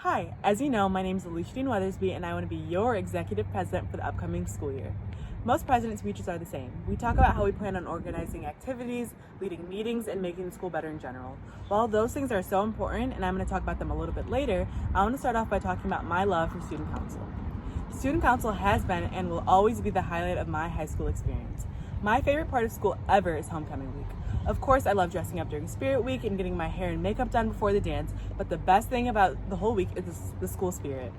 Hi, as you know, my name is Alicia Dean Weathersby, and I want to be your executive president for the upcoming school year. Most president speeches are the same. We talk about how we plan on organizing activities, leading meetings, and making the school better in general. While those things are so important, and I'm going to talk about them a little bit later, I want to start off by talking about my love for student council. Student council has been and will always be the highlight of my high school experience. My favorite part of school ever is homecoming week. Of course, I love dressing up during Spirit Week and getting my hair and makeup done before the dance, but the best thing about the whole week is the school spirit.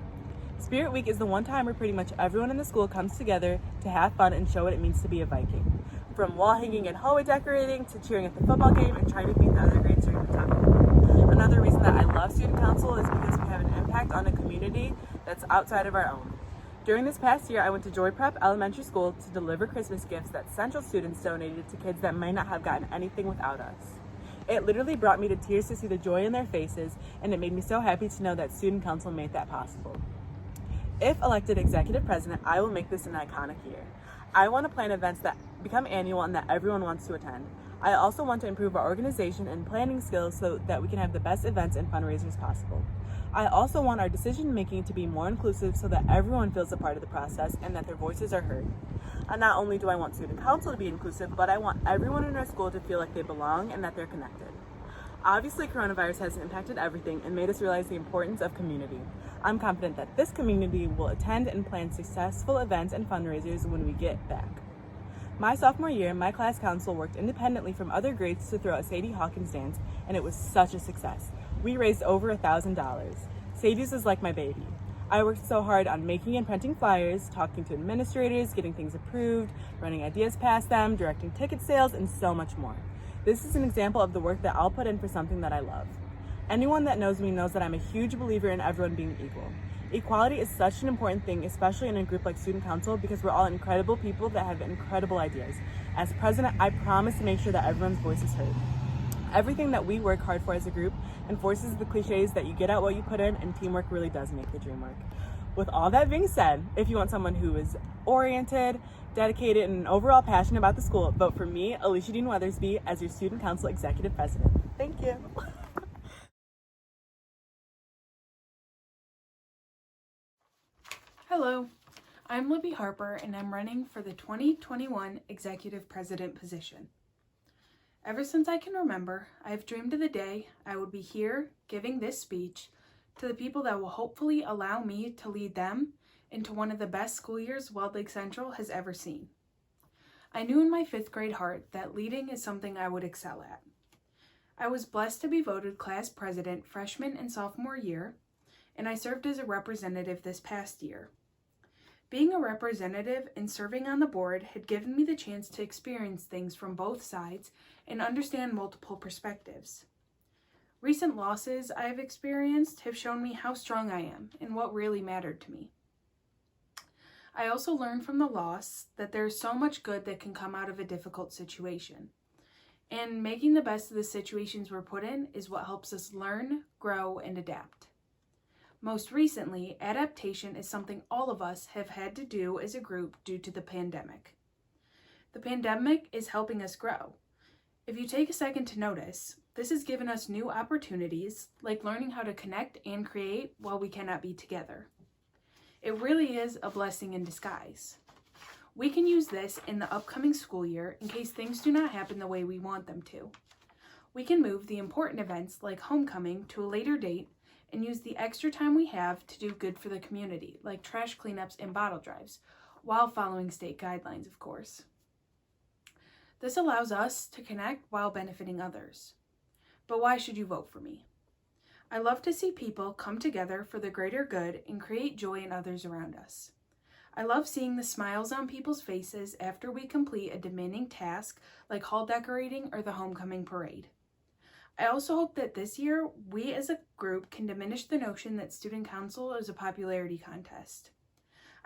Spirit Week is the one time where pretty much everyone in the school comes together to have fun and show what it means to be a Viking. From wall hanging and hallway decorating to cheering at the football game and trying to beat the other grades during the tunnel. Another reason that I love student council is because we have an impact on a community that's outside of our own. During this past year, I went to Joy Prep Elementary School to deliver Christmas gifts that Central students donated to kids that might not have gotten anything without us. It literally brought me to tears to see the joy in their faces, and it made me so happy to know that Student Council made that possible. If elected executive president, I will make this an iconic year. I want to plan events that become annual and that everyone wants to attend. I also want to improve our organization and planning skills so that we can have the best events and fundraisers possible. I also want our decision making to be more inclusive so that everyone feels a part of the process and that their voices are heard. And not only do I want student council to be inclusive, but I want everyone in our school to feel like they belong and that they're connected. Obviously, coronavirus has impacted everything and made us realize the importance of community. I'm confident that this community will attend and plan successful events and fundraisers when we get back. My sophomore year, my class council worked independently from other grades to throw a Sadie Hawkins dance, and it was such a success. We raised over $1,000. Sadie's is like my baby. I worked so hard on making and printing flyers, talking to administrators, getting things approved, running ideas past them, directing ticket sales, and so much more. This is an example of the work that I'll put in for something that I love. Anyone that knows me knows that I'm a huge believer in everyone being equal. Equality is such an important thing, especially in a group like Student Council, because we're all incredible people that have incredible ideas. As president, I promise to make sure that everyone's voice is heard. Everything that we work hard for as a group enforces the cliches that you get out what you put in, and teamwork really does make the dream work. With all that being said, if you want someone who is oriented, dedicated, and overall passionate about the school, vote for me, Alicia Dean Weathersby, as your Student Council Executive President. Thank you. Hello, I'm Libby Harper and I'm running for the 2021 Executive President position. Ever since I can remember, I have dreamed of the day I would be here giving this speech to the people that will hopefully allow me to lead them into one of the best school years Walled Lake Central has ever seen. I knew in my 5th grade heart that leading is something I would excel at. I was blessed to be voted class president freshman and sophomore year, and I served as a representative this past year. Being a representative and serving on the board had given me the chance to experience things from both sides and understand multiple perspectives. Recent losses I have experienced have shown me how strong I am and what really mattered to me. I also learned from the loss that there is so much good that can come out of a difficult situation. And making the best of the situations we're put in is what helps us learn, grow, and adapt. Most recently, adaptation is something all of us have had to do as a group due to the pandemic. The pandemic is helping us grow. If you take a second to notice, this has given us new opportunities, like learning how to connect and create while we cannot be together. It really is a blessing in disguise. We can use this in the upcoming school year in case things do not happen the way we want them to. We can move the important events like homecoming to a later date and use the extra time we have to do good for the community, like trash cleanups and bottle drives, while following state guidelines, of course. This allows us to connect while benefiting others. But why should you vote for me? I love to see people come together for the greater good and create joy in others around us. I love seeing the smiles on people's faces after we complete a demanding task like hall decorating or the homecoming parade. I also hope that this year, we as a group can diminish the notion that student council is a popularity contest.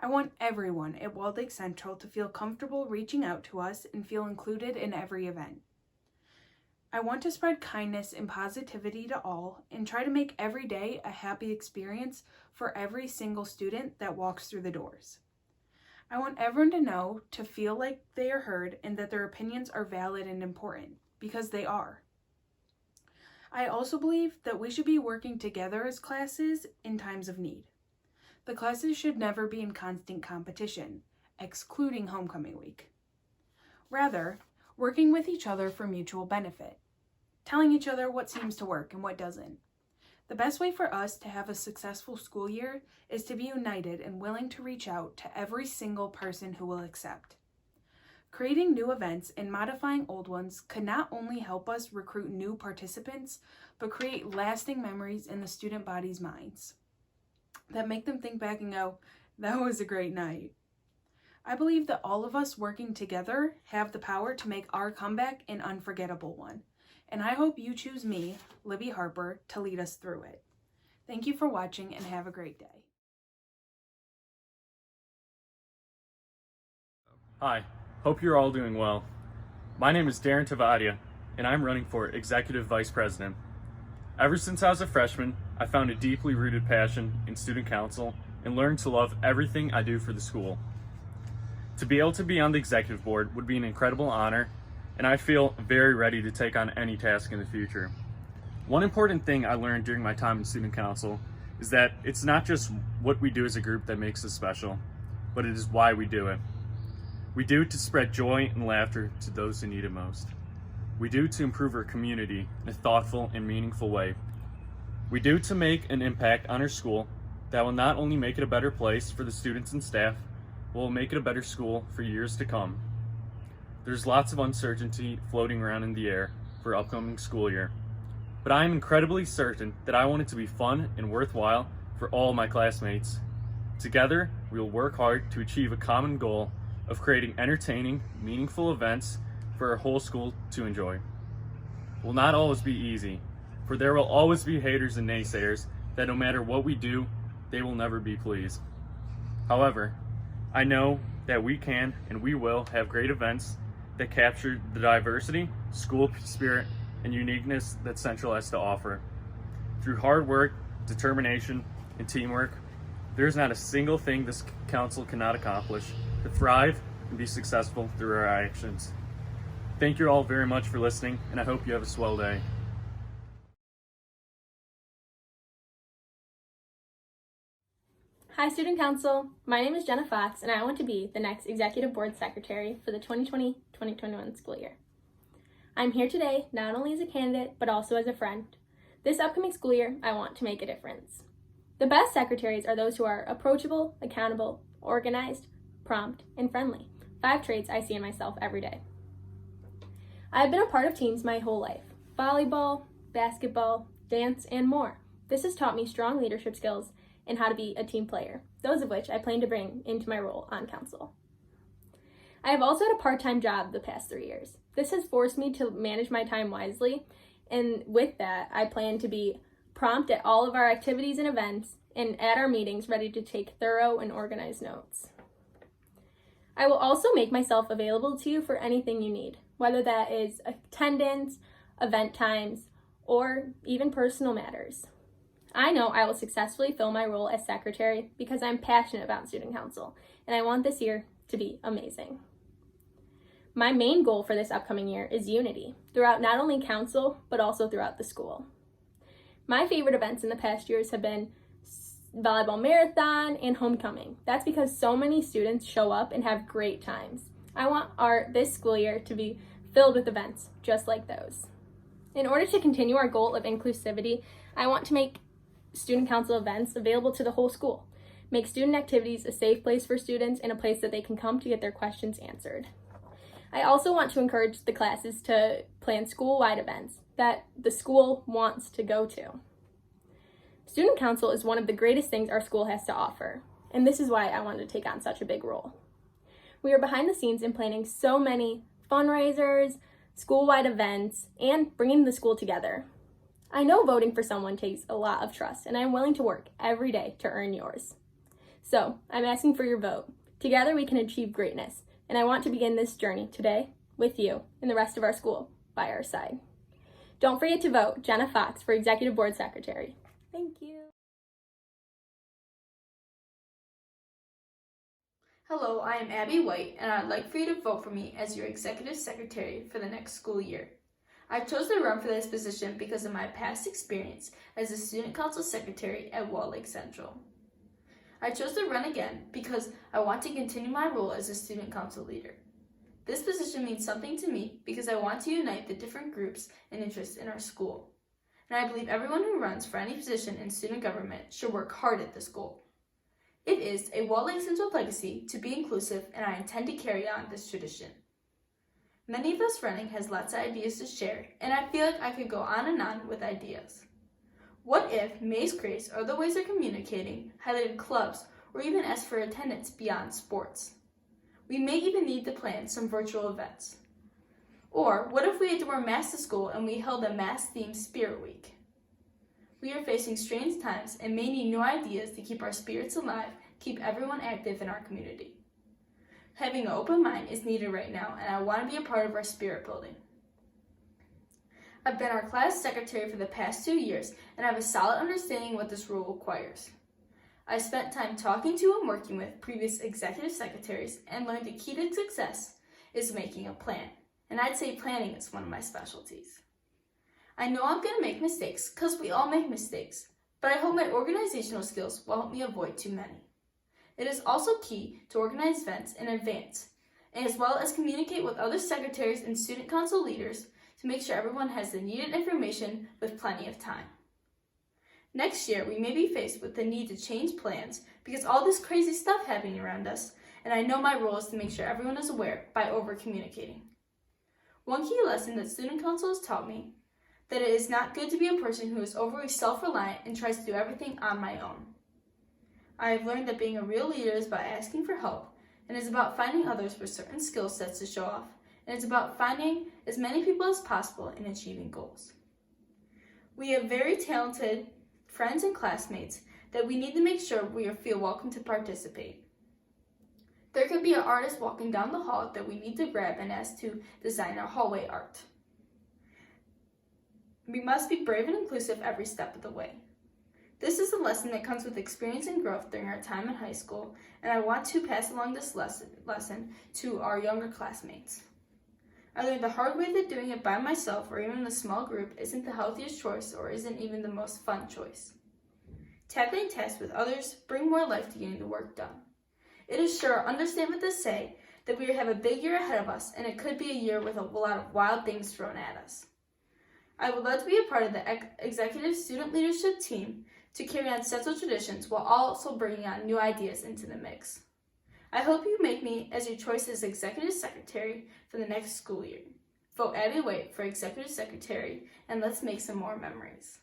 I want everyone at Walled Lake Central to feel comfortable reaching out to us and feel included in every event. I want to spread kindness and positivity to all and try to make every day a happy experience for every single student that walks through the doors. I want everyone to feel like they are heard and that their opinions are valid and important, because they are. I also believe that we should be working together as classes in times of need. The classes should never be in constant competition, excluding homecoming week. Rather, working with each other for mutual benefit, telling each other what seems to work and what doesn't. The best way for us to have a successful school year is to be united and willing to reach out to every single person who will accept. Creating new events and modifying old ones could not only help us recruit new participants, but create lasting memories in the student body's minds that make them think back and go, that was a great night. I believe that all of us working together have the power to make our comeback an unforgettable one. And I hope you choose me, Libby Harper, to lead us through it. Thank you for watching and have a great day. Hi, hope you're all doing well. My name is Darren Tavadia, and I'm running for Executive Vice President. Ever since I was a freshman, I found a deeply rooted passion in student council and learned to love everything I do for the school. To be able to be on the executive board would be an incredible honor, and I feel very ready to take on any task in the future. One important thing I learned during my time in student council is that it's not just what we do as a group that makes us special, but it is why we do it. We do it to spread joy and laughter to those who need it most. We do it to improve our community in a thoughtful and meaningful way. We do it to make an impact on our school that will not only make it a better place for the students and staff, but will make it a better school for years to come. There's lots of uncertainty floating around in the air for upcoming school year, but I am incredibly certain that I want it to be fun and worthwhile for all my classmates. Together, we will work hard to achieve a common goal of creating entertaining, meaningful events for our whole school to enjoy. It will not always be easy, for there will always be haters and naysayers that no matter what we do, they will never be pleased. However, I know that we can and we will have great events that capture the diversity, school spirit, and uniqueness that Central has to offer. Through hard work, determination, and teamwork, there is not a single thing this council cannot accomplish to thrive and be successful through our actions. Thank you all very much for listening, and I hope you have a swell day. Hi Student Council, my name is Jenna Fox and I want to be the next Executive Board Secretary for the 2020-2021 school year. I'm here today not only as a candidate, but also as a friend. This upcoming school year, I want to make a difference. The best secretaries are those who are approachable, accountable, organized, prompt, and friendly. 5 traits I see in myself every day. I've been a part of teams my whole life. Volleyball, basketball, dance, and more. This has taught me strong leadership skills and how to be a team player, those of which I plan to bring into my role on council. I have also had a part-time job the past 3 years. This has forced me to manage my time wisely, and with that, I plan to be prompt at all of our activities and events, and at our meetings ready to take thorough and organized notes. I will also make myself available to you for anything you need, whether that is attendance, event times, or even personal matters. I know I will successfully fill my role as secretary because I'm passionate about student council, and I want this year to be amazing. My main goal for this upcoming year is unity throughout not only council, but also throughout the school. My favorite events in the past years have been volleyball marathon and homecoming. That's because so many students show up and have great times. I want this school year to be filled with events just like those. In order to continue our goal of inclusivity, I want to make student council events available to the whole school. Make student activities a safe place for students and a place that they can come to get their questions answered. I also want to encourage the classes to plan school-wide events that the school wants to go to. Student council is one of the greatest things our school has to offer, and this is why I wanted to take on such a big role. We are behind the scenes in planning so many fundraisers, school-wide events, and bringing the school together. I know voting for someone takes a lot of trust, and I'm willing to work every day to earn yours. So, I'm asking for your vote. Together we can achieve greatness, and I want to begin this journey today with you and the rest of our school by our side. Don't forget to vote Jenna Fox for Executive Board Secretary. Thank you. Hello, I am Abby White, and I'd like for you to vote for me as your Executive Secretary for the next school year. I chose to run for this position because of my past experience as a student council secretary at Wall Lake Central. I chose to run again because I want to continue my role as a student council leader. This position means something to me because I want to unite the different groups and interests in our school. And I believe everyone who runs for any position in student government should work hard at this goal. It is a Wall Lake Central legacy to be inclusive, and I intend to carry on this tradition. Many of us running has lots of ideas to share, and I feel like I could go on and on with ideas. What if Maze creates other ways of communicating, highlighted clubs, or even asked for attendance beyond sports? We may even need to plan some virtual events. Or what if we had to wear masks to school and we held a mask-themed Spirit Week? We are facing strange times and may need new ideas to keep our spirits alive, keep everyone active in our community. Having an open mind is needed right now, and I want to be a part of our spirit building. I've been our class secretary for the past 2 years, and I have a solid understanding of what this role requires. I spent time talking to and working with previous executive secretaries and learned the key to success is making a plan, and I'd say planning is one of my specialties. I know I'm going to make mistakes, because we all make mistakes, but I hope my organizational skills will help me avoid too many. It is also key to organize events in advance, and as well as communicate with other secretaries and student council leaders to make sure everyone has the needed information with plenty of time. Next year, we may be faced with the need to change plans because all this crazy stuff happening around us, and I know my role is to make sure everyone is aware by over-communicating. One key lesson that student council has taught me that it is not good to be a person who is overly self-reliant and tries to do everything on my own. I have learned that being a real leader is about asking for help, and is about finding others with certain skill sets to show off, and it's about finding as many people as possible in achieving goals. We have very talented friends and classmates that we need to make sure we feel welcome to participate. There could be an artist walking down the hall that we need to grab and ask to design our hallway art. We must be brave and inclusive every step of the way. This is a lesson that comes with experience and growth during our time in high school, and I want to pass along this lesson to our younger classmates. I learned the hard way that doing it by myself or even in a small group isn't the healthiest choice or isn't even the most fun choice. Tackling tasks with others bring more life to getting the work done. It is sure understatement to say that we have a big year ahead of us, and it could be a year with a lot of wild things thrown at us. I would love to be a part of the executive student leadership team to carry on Central traditions while also bringing on new ideas into the mix. I hope you make me as your choice as Executive Secretary for the next school year. Vote Abby White for Executive Secretary, and let's make some more memories.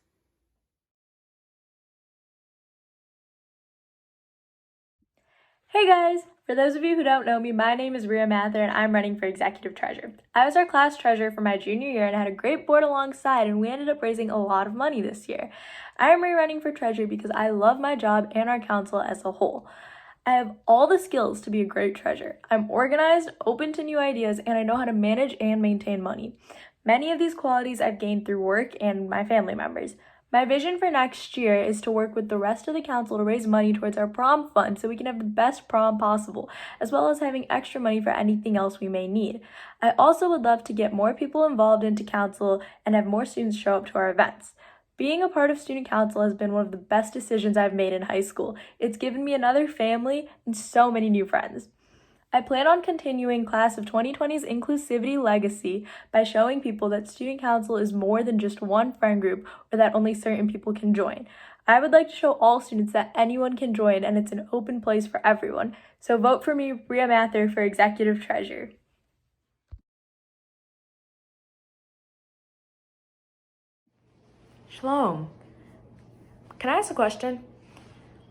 Hey guys! For those of you who don't know me, my name is Rhea Mather and I'm running for Executive Treasurer. I was our class treasurer for my junior year and had a great board alongside, and we ended up raising a lot of money this year. I am rerunning for treasurer because I love my job and our council as a whole. I have all the skills to be a great treasurer. I'm organized, open to new ideas, and I know how to manage and maintain money. Many of these qualities I've gained through work and my family members. My vision for next year is to work with the rest of the council to raise money towards our prom fund so we can have the best prom possible, as well as having extra money for anything else we may need. I also would love to get more people involved into council and have more students show up to our events. Being a part of student council has been one of the best decisions I've made in high school. It's given me another family and so many new friends. I plan on continuing class of 2020's inclusivity legacy by showing people that student council is more than just one friend group or that only certain people can join. I would like to show all students that anyone can join and it's an open place for everyone. So vote for me, Rhea Mather, for Executive Treasurer. Shalom. Can I ask a question?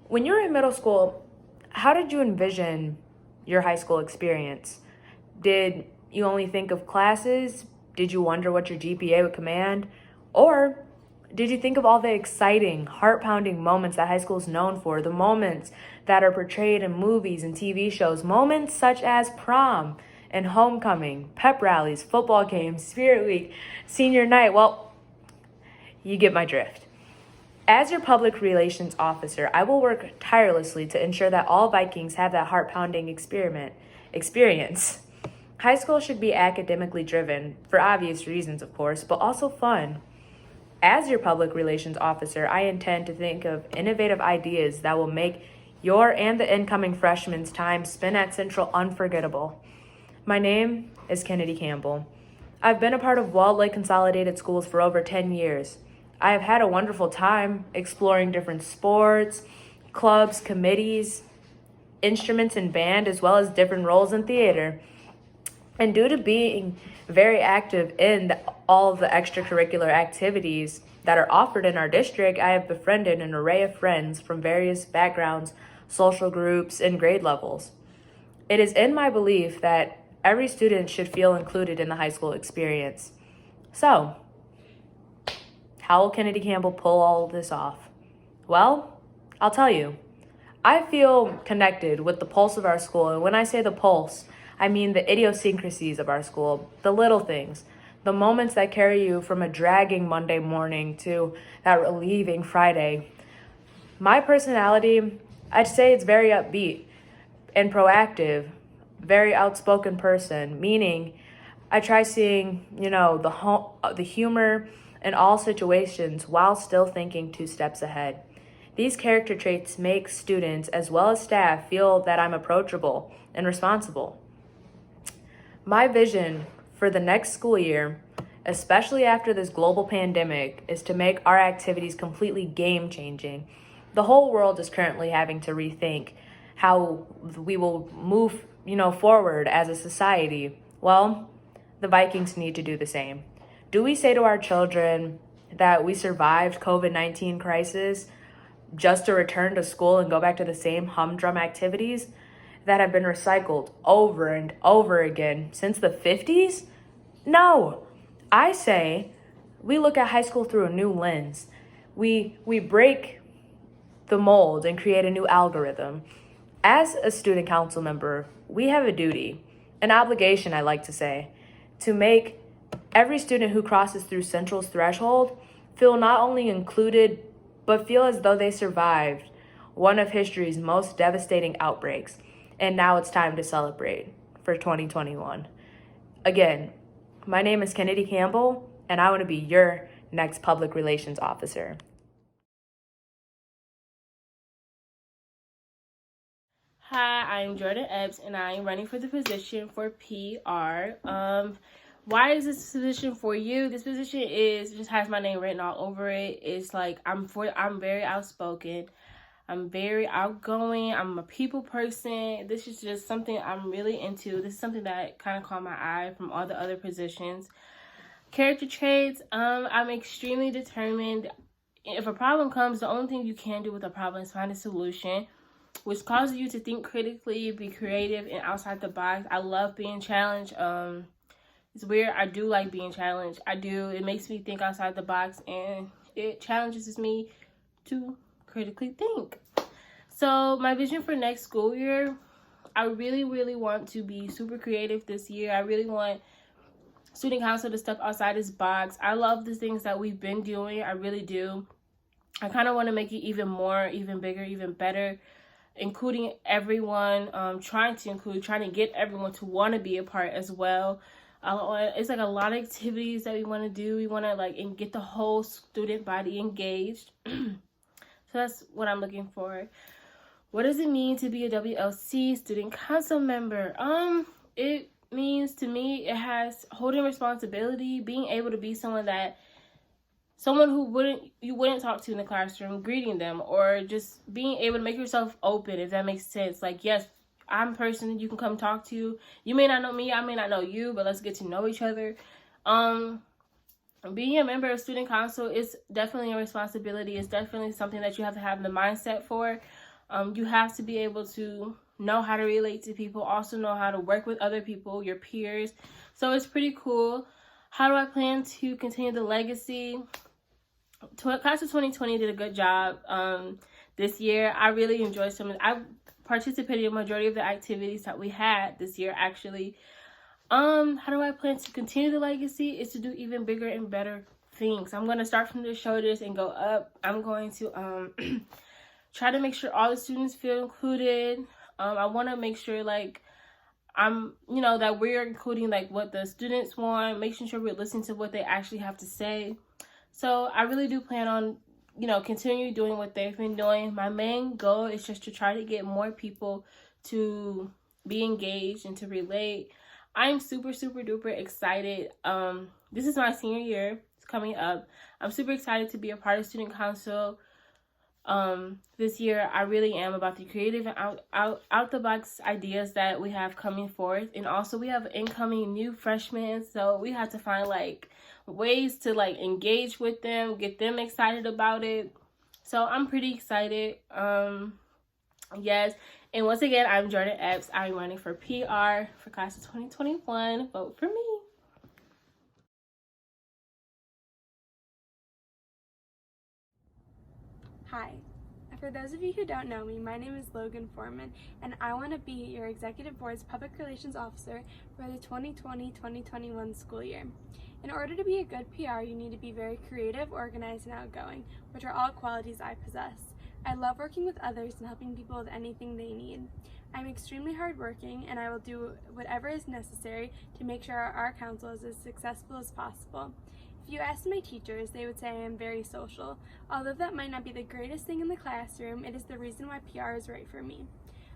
When you were in middle school, how did you envision your high school experience? Did you only think of classes? Did you wonder what your GPA would command? Or did you think of all the exciting, heart-pounding moments that high school is known for, the moments that are portrayed in movies and TV shows, moments such as prom and homecoming, pep rallies, football games, Spirit Week, senior night? Well, you get my drift. As your public relations officer, I will work tirelessly to ensure that all Vikings have that heart-pounding experience. High school should be academically driven, for obvious reasons, of course, but also fun. As your public relations officer, I intend to think of innovative ideas that will make your and the incoming freshmen's time spent at Central unforgettable. My name is Kennedy Campbell. I've been a part of Walled Lake Consolidated Schools for over 10 years. I have had a wonderful time exploring different sports, clubs, committees, instruments and band, as well as different roles in theater. And due to being very active in all of the extracurricular activities that are offered in our district, I have befriended an array of friends from various backgrounds, social groups, and grade levels. It is in my belief that every student should feel included in the high school experience. So, how will Kennedy Campbell pull all of this off? Well, I'll tell you. I feel connected with the pulse of our school, and when I say the pulse, I mean the idiosyncrasies of our school, the little things, the moments that carry you from a dragging Monday morning to that relieving Friday. My personality, I'd say it's very upbeat and proactive, very outspoken person, meaning I try seeing, the humor in all situations while still thinking 2 steps ahead. These character traits make students as well as staff feel that I'm approachable and responsible. My vision for the next school year, especially after this global pandemic, is to make our activities completely game-changing. The whole world is currently having to rethink how we will move, forward as a society. Well, the Vikings need to do the same. Do we say to our children that we survived COVID-19 crisis just to return to school and go back to the same humdrum activities that have been recycled over and over again since the 50s? No. I say we look at high school through a new lens. We break the mold and create a new algorithm. As a student council member, we have a duty, an obligation, I like to say, to make every student who crosses through Central's threshold feel not only included, but feel as though they survived one of history's most devastating outbreaks. And now it's time to celebrate for 2021. Again, my name is Kennedy Campbell, and I want to be your next public relations officer. Hi, I'm Jordan Epps, and I am running for the position for PR. Why is this position for you? This position just has my name written all over it. It's like I'm very outspoken. I'm very outgoing. I'm a people person. This is just something I'm really into. This is something that kind of caught my eye from all the other positions. Character traits, I'm extremely determined. If a problem comes, the only thing you can do with a problem is find a solution, which causes you to think critically, be creative, and outside the box. I love being challenged. It's weird. I do like being challenged. I do. It makes me think outside the box, and it challenges me to critically think. So my vision for next school year, I really, really want to be super creative this year. I really want student council to step outside its box. I love the things that we've been doing. I really do. I kind of want to make it even more, even bigger, even better, including everyone, trying to get everyone to want to be a part as well. It's like a lot of activities that we want to do. We want to and get the whole student body engaged. So that's what I'm looking for. What does it mean to be a WLC student council member? It means to me it has holding responsibility, being able to be someone who you wouldn't talk to in the classroom, greeting them, or just being able to make yourself open, if that makes sense. Like, yes, I'm a person you can come talk to. You may not know me, I may not know you, but let's get to know each other. Being a member of student council is definitely a responsibility. It's definitely something that you have to have the mindset for. You have to be able to know how to relate to people, also know how to work with other people, your peers. So it's pretty cool. How do I plan to continue the legacy? Class of 2020 did a good job this year. I really enjoyed I participated in the majority of the activities that we had this year, actually. How do I plan to continue the legacy? Is to do even bigger and better things. I'm going to start from the shoulders and go up. I'm going to try to make sure all the students feel included. I want to make sure that we're including like what the students want, making sure we're listening to what they actually have to say. So I really do plan on, continue doing what they've been doing. My main goal is just to try to get more people to be engaged and to relate. I'm super, super duper excited. This is my senior year. It's coming up. I'm super excited to be a part of student council. This year I really am about the creative and out the box ideas that we have coming forth, and also we have incoming new freshmen, so we have to find like ways to like engage with them, get them excited about it. So I'm pretty excited. Yes, and once again, I'm Jordan Epps. I'm running for PR for class of 2021. Vote for me. Hi. For those of you who don't know me, my name is Logan Foreman, and I want to be your Executive Board's Public Relations Officer for the 2020-2021 school year. In order to be a good PR, you need to be very creative, organized, and outgoing, which are all qualities I possess. I love working with others and helping people with anything they need. I'm extremely hardworking, and I will do whatever is necessary to make sure our council is as successful as possible. If you ask my teachers, they would say I am very social. Although that might not be the greatest thing in the classroom, it is the reason why PR is right for me.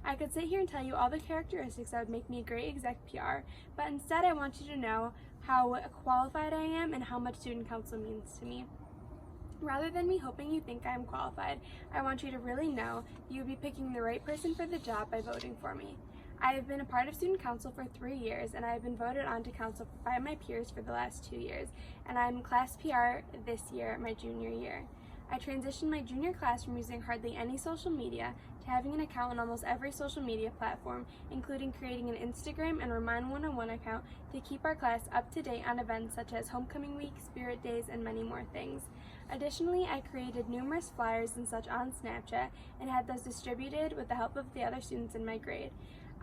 I could sit here and tell you all the characteristics that would make me a great exec PR, but instead I want you to know how qualified I am and how much student council means to me. Rather than me hoping you think I am qualified, I want you to really know you would be picking the right person for the job by voting for me. I have been a part of student council for 3 years, and I have been voted onto council by my peers for the last 2 years, and I'm class PR this year, my junior year. I transitioned my junior class from using hardly any social media to having an account on almost every social media platform, including creating an Instagram and Remind 101 account to keep our class up to date on events such as Homecoming Week, Spirit Days, and many more things. Additionally, I created numerous flyers and such on Snapchat and had those distributed with the help of the other students in my grade.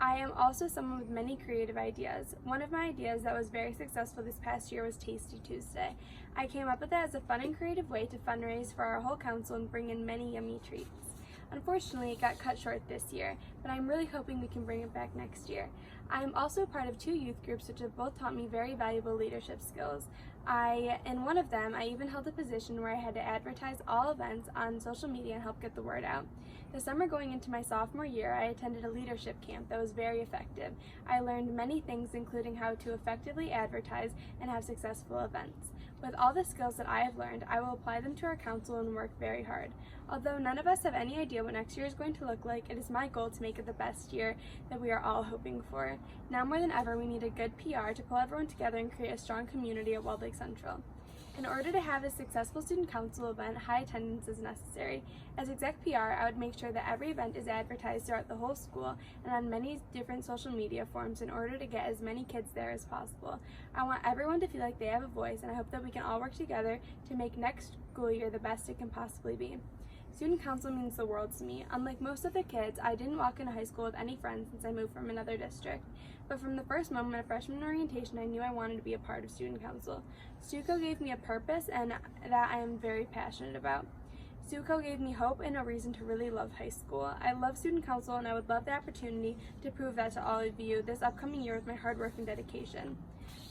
I am also someone with many creative ideas. One of my ideas that was very successful this past year was Tasty Tuesday. I came up with it as a fun and creative way to fundraise for our whole council and bring in many yummy treats. Unfortunately, it got cut short this year, but I'm really hoping we can bring it back next year. I am also part of 2 youth groups which have both taught me very valuable leadership skills. In one of them, I even held a position where I had to advertise all events on social media and help get the word out. The summer going into my sophomore year, I attended a leadership camp that was very effective. I learned many things, including how to effectively advertise and have successful events. With all the skills that I have learned, I will apply them to our council and work very hard. Although none of us have any idea what next year is going to look like, it is my goal to make it the best year that we are all hoping for. Now more than ever, we need a good PR to pull everyone together and create a strong community at Walled Lake Central. In order to have a successful student council event, high attendance is necessary. As exec PR, I would make sure that every event is advertised throughout the whole school and on many different social media forums in order to get as many kids there as possible. I want everyone to feel like they have a voice, and I hope that we can all work together to make next school year the best it can possibly be. Student council means the world to me. Unlike most other kids, I didn't walk into high school with any friends since I moved from another district. But from the first moment of freshman orientation, I knew I wanted to be a part of student council. STUCO gave me a purpose, and that I am very passionate about. STUCO gave me hope and a reason to really love high school. I love student council, and I would love the opportunity to prove that to all of you this upcoming year with my hard work and dedication.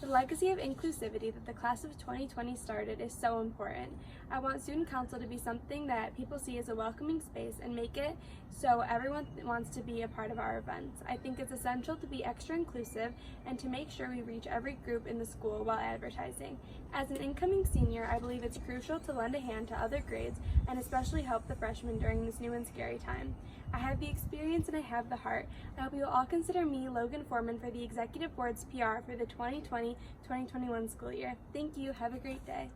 The legacy of inclusivity that the class of 2020 started is so important. I want student council to be something that people see as a welcoming space and make it so everyone wants to be a part of our events. I think it's essential to be extra inclusive and to make sure we reach every group in the school while advertising. As an incoming senior, I believe it's crucial to lend a hand to other grades and especially help the freshmen during this new and scary time. I have the experience and I have the heart. I hope you will all consider me, Logan Foreman, for the Executive Board's PR for the 2020-2021 school year. Thank you. Have a great day.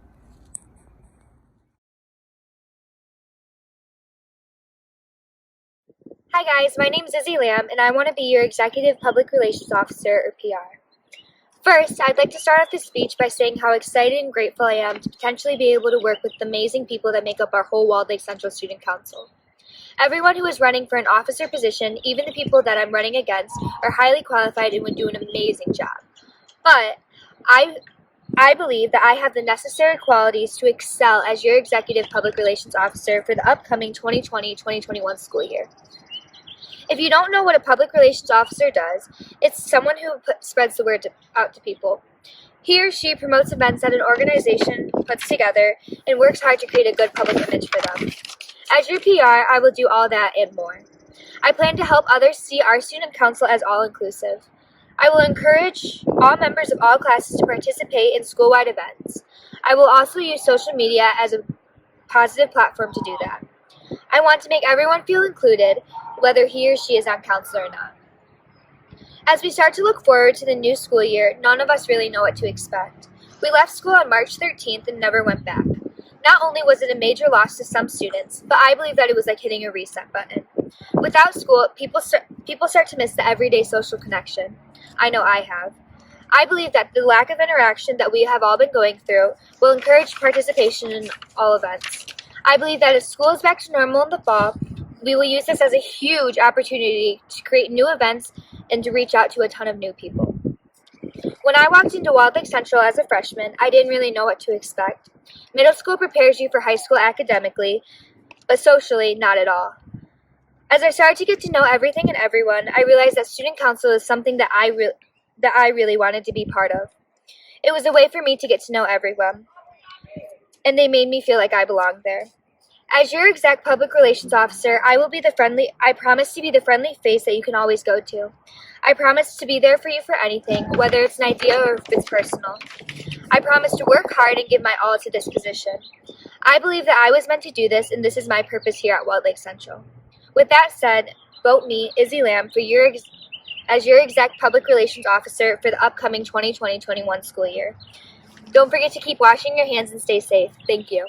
Hi guys, my name is Izzy Lamb, and I want to be your Executive Public Relations Officer, or PR. First, I'd like to start off this speech by saying how excited and grateful I am to potentially be able to work with the amazing people that make up our whole Walled Lake Central Student Council. Everyone who is running for an officer position, even the people that I'm running against, are highly qualified and would do an amazing job. But I believe that I have the necessary qualities to excel as your Executive Public Relations Officer for the upcoming 2020-2021 school year. If you don't know what a public relations officer does, it's someone who spreads the word out to people. He or she promotes events that an organization puts together and works hard to create a good public image for them. As your PR, I will do all that and more. I plan to help others see our student council as all-inclusive. I will encourage all members of all classes to participate in school-wide events. I will also use social media as a positive platform to do that. I want to make everyone feel included, whether he or she is on council or not. As we start to look forward to the new school year, none of us really know what to expect. We left school on March 13th and never went back. Not only was it a major loss to some students, but I believe that it was like hitting a reset button. Without school, people start to miss the everyday social connection. I know I have. I believe that the lack of interaction that we have all been going through will encourage participation in all events. I believe that as school is back to normal in the fall, we will use this as a huge opportunity to create new events and to reach out to a ton of new people. When I walked into Walled Lake Central as a freshman, I didn't really know what to expect. Middle school prepares you for high school academically, but socially, not at all. As I started to get to know everything and everyone, I realized that student council is something that I really wanted to be part of. It was a way for me to get to know everyone, and they made me feel like I belonged there. As your exec public relations officer, I promise to be the friendly face that you can always go to. I promise to be there for you for anything, whether it's an idea or if it's personal. I promise to work hard and give my all to this position. I believe that I was meant to do this, and this is my purpose here at Walled Lake Central. With that said, vote me, Izzy Lamb, as your exec public relations officer for the upcoming 2020-21 school year. Don't forget to keep washing your hands and stay safe. Thank you.